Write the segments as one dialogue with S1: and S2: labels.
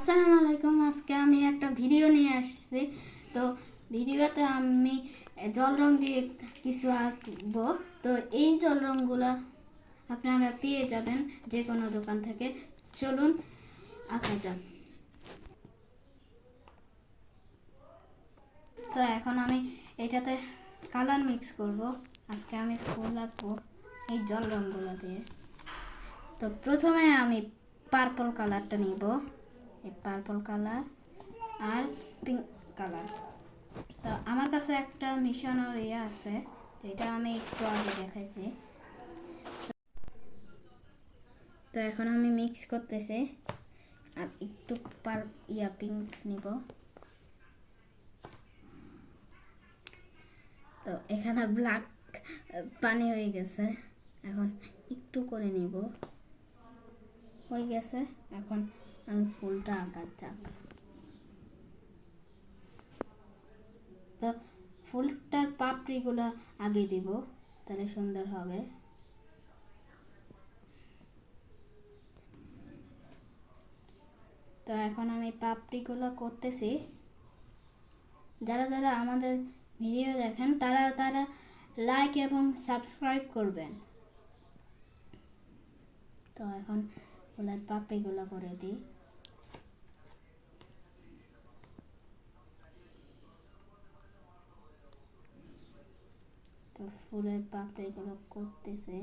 S1: আসসালামু আলাইকুম। আজকে আমি একটা ভিডিও নিয়ে আসছি। তো ভিডিওতে আমি জল রং দিয়ে কিছু আঁকবো। তো এই জল রংগুলো আপনারা পেয়ে যাবেন যে কোনো দোকান থেকে। চলুন আঁকা যাক। তো এখন আমি এটাতে কালার মিক্স করব। আজকে আমি ফুল আঁকবো এই জল রংগুলো দিয়ে। তো প্রথমে আমি পার্পল কালারটা নিব, এই পার্পল কালার আর পিঙ্ক কালার। তো আমার কাছে একটা মিশনের আছে, তো এটা আমি একটু আগে দেখাইছি। তো এখন আমি মিক্স করতেছি আর একটু পিঙ্ক নিব। তো এখানে ব্ল্যাক পানি হয়ে গেছে, এখন একটু করে নিব। হয়ে গেছে, এখন আমি ফুলটা আঁকার যাক। তো ফুলটার পাপড়িগুলো আগে দিব, তাহলে সুন্দর হবে। তো এখন আমি পাপড়িগুলো করতেছি। যারা যারা আমাদের ভিডিও দেখেন তারা তারা লাইক এবং সাবস্ক্রাইব করবেন। তো এখন ফুলের পাপড়িগুলো করে দিই। তো ফুলের পাপড়িগুলো করতেছে।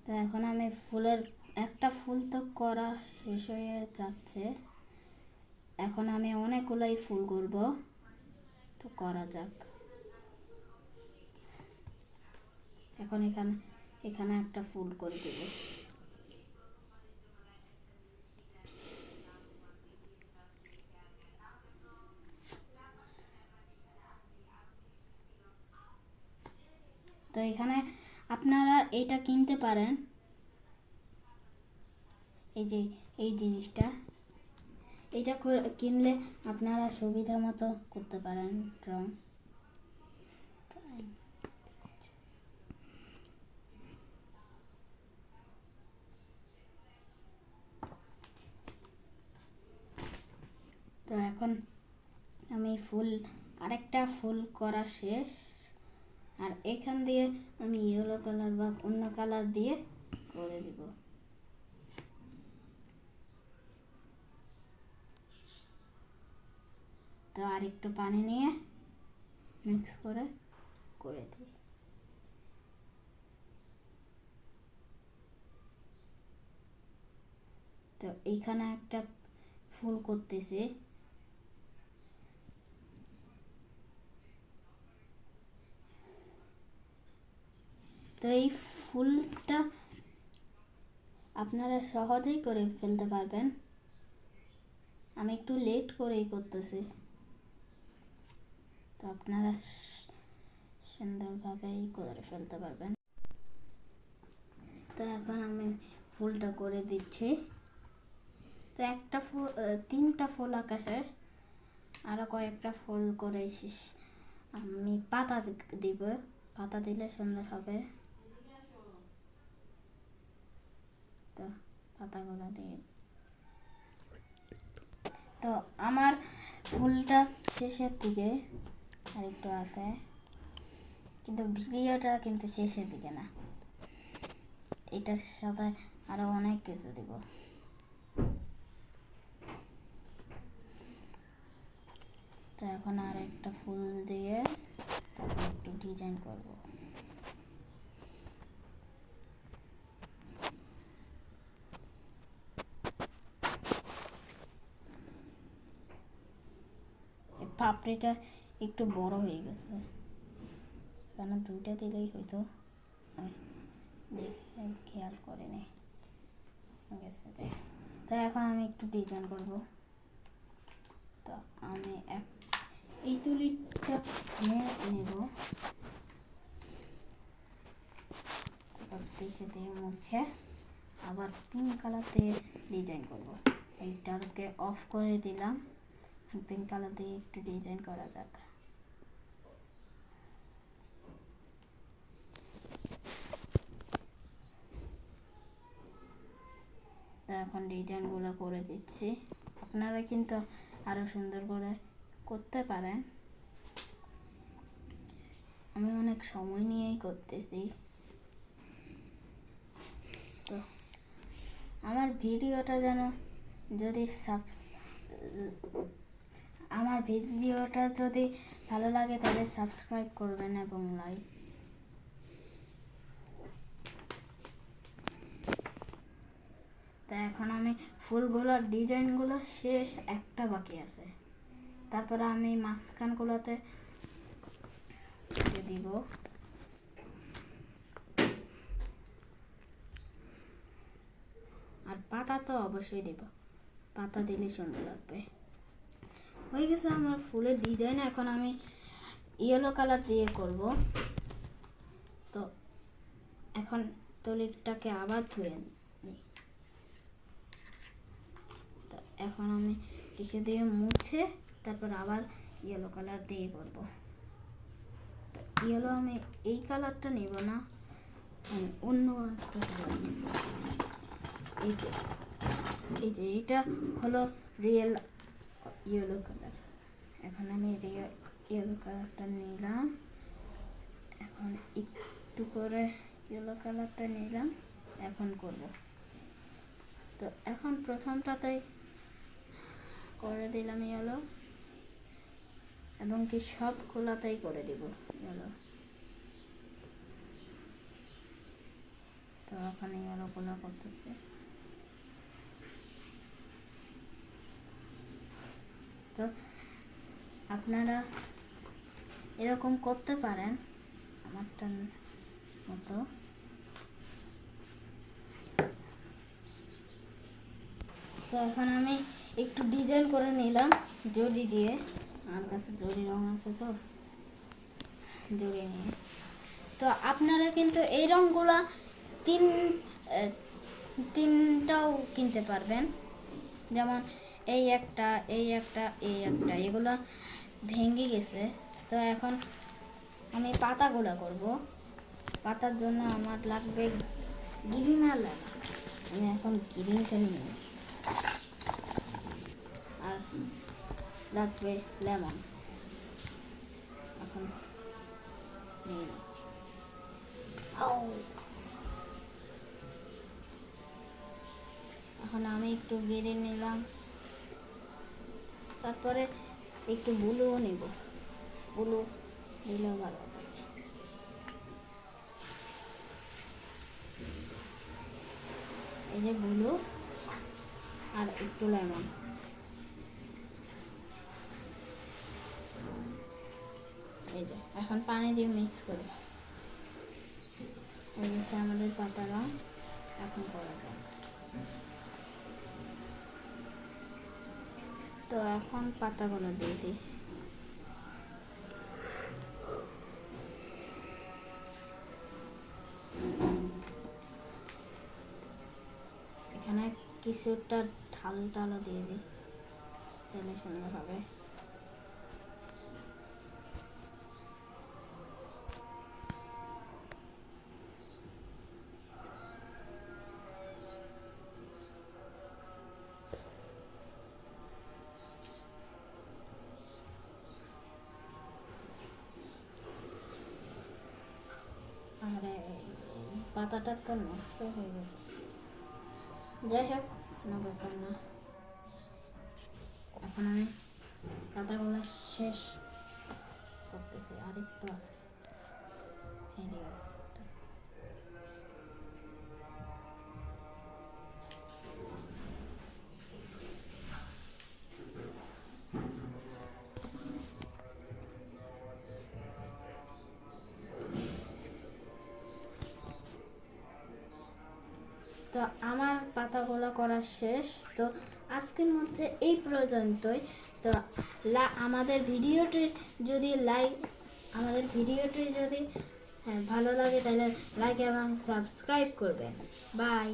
S1: তো এখন আমি ফুলের একটা ফুল তো করা শেষ হয়ে যাচ্ছে, এখন আমি অনেকগুলোই ফুল করব। তো করা যাক। এখন এখানে এখানে একটা ফুল করে দেব। তো এখানে আপনারা এটা কিনতে পারেন, এই যে এই জিনিসটা, এটা কিনলে আপনারা সুবিধা মতো করতে পারেন রং। তো এখন আমি আরেকটা ফুল করা শেষ, আর এখান দিয়ে আমি ইয়েলো কালার বা অন্য কালার দিয়ে করে দিব। তো আর একটু পানি নিয়ে মিক্স করে করে দিই। তো এইখানে একটা ফুল করতেছি। তো এই ফুলটা আপনারা সহজেই করে ফেলতে পারবেন। আমি একটু লেট করেই করতেছি, তো আপনারা সুন্দরভাবেই করে ফেলতে পারবেন। তো এখন আমি ফুলটা করে দিচ্ছি। তো একটা ফুল, তিনটা ফুল আঁকা শেষ, আরও কয়েকটা ফুল করে শেষ। আমি পাতা দিব, পাতা দিলে সুন্দর হবে। তো পাতাগুলো দিয়ে, তো আমার ফুলটা শেষের দিকে আর একটু আছে, কিন্তু ভিডিওটা কিন্তু শেষের দিকে না, এটার সাথে আরো অনেক কিছু দিব। তো এখন আর একটা ফুল দিয়ে তারপর একটু ডিজাইন করব। পাপড়িটা একটু বড় হয়ে গেছে, কারণ দুইটা দিলেই হয়তো, আমি দেখে খেয়াল করিনি গেছে যে। তো এখন আমি একটু ডিজাইন করব। তো আমি এই তুলিটা নেব, দেখে দিয়ে মুছে আবার পিঙ্ক কালার দিয়ে ডিজাইন করব। এইটাকে অফ করে দিলাম, পিঙ্ক কালার দিয়ে একটু ডিজাইন করা যাক। এখন ডিজাইনগুলো করে দিচ্ছি। আপনারা কিন্তু আরও সুন্দর করে করতে পারেন। আমি অনেক সময় নিয়েই করতেছি। তো আমার ভিডিওটা যেন যদি ভালো লাগে তাহলে সাবস্ক্রাইব করবেন এবং লাইক। তা এখন আমি ফুলগুলোর ডিজাইনগুলো শেষ, একটা বাকি আছে। তারপরে আমি মাঝখানগুলোতে দিব। আর পাতা তো অবশ্যই দিব, পাতা দিলে সুন্দর লাগবে। হয়ে গেছে আমার ফুলের ডিজাইন। এখন আমি ইয়েলো কালার দিয়ে করব। তো এখন তলিটাকে আবার ধুয়ে নিই। তো এখন আমি টিস্যু দিয়ে মুছে তারপর আবার ইয়েলো কালার দিয়ে করব। তো ইয়েলো আমি এই কালারটা নেব না, আমি অন্য একটা কালার নেব। এই যে এটা হলো রিয়েল ইয়েলো কালার। এখন আমি ইয়েলো কালারটা নিলাম। এখন একটু করে ইয়েলো কালারটা নিলাম, এখন করব। তো এখন প্রথমটাতেই করে দিলাম ইয়েলো, এবং কি সব খোলাতেই করে দিব ইয়েলো। তো এখন ইয়েলো খোলা করতেছে। তো আপনারা এরকম করতে পারেন আমারটার মতো। তো এখন আমি একটু ডিজাইন করে নিলাম জরি দিয়ে। আমার কাছে জরি রং আছে, তো জরি নিয়ে। তো আপনারা কিন্তু এই রঙগুলো তিনটাও কিনতে পারবেন। যেমন এই একটা, এই একটা, এই একটা, এগুলো ভেঙে গেছে। তো এখন আমি পাতাগুলো করব। পাতার জন্য আমার লাগবে গ্রিন আর লেমন। আমি এখন গ্রিনটা নিয়ে নিই। আর লাগবে লেমন, এখন নিয়ে নিচ্ছি। এখন আমি একটু গ্রিন নিলাম, তারপরে একটু ব্লুও নিব। ব্লু দিলেও ভালো হবে। এই যে ব্লু আর একটু লেমন। এই যে এখন পানি দিয়ে মিক্স করি। এই গেছে আমাদের পাতা রং। এখন করা যাক। তো এখন পাতাগুলো দিয়ে দিই। এখানে কিছুটা ঢালও দিয়ে দিই, তাহলে সুন্দর হবে। আর পাতাটা তো নষ্ট হয়ে গেছে, যাই হোক কোনো ব্যাপার না। এখন আমি পাতাগুলো শেষ করতেছি, আরেকটু তো আমার পাতাগুলো করা শেষ। তো আজকের মধ্যে এই পর্যন্তই। তো আমাদের ভিডিওটি যদি ভালো লাগে তাহলে লাইক এবং সাবস্ক্রাইব করবেন। বাই।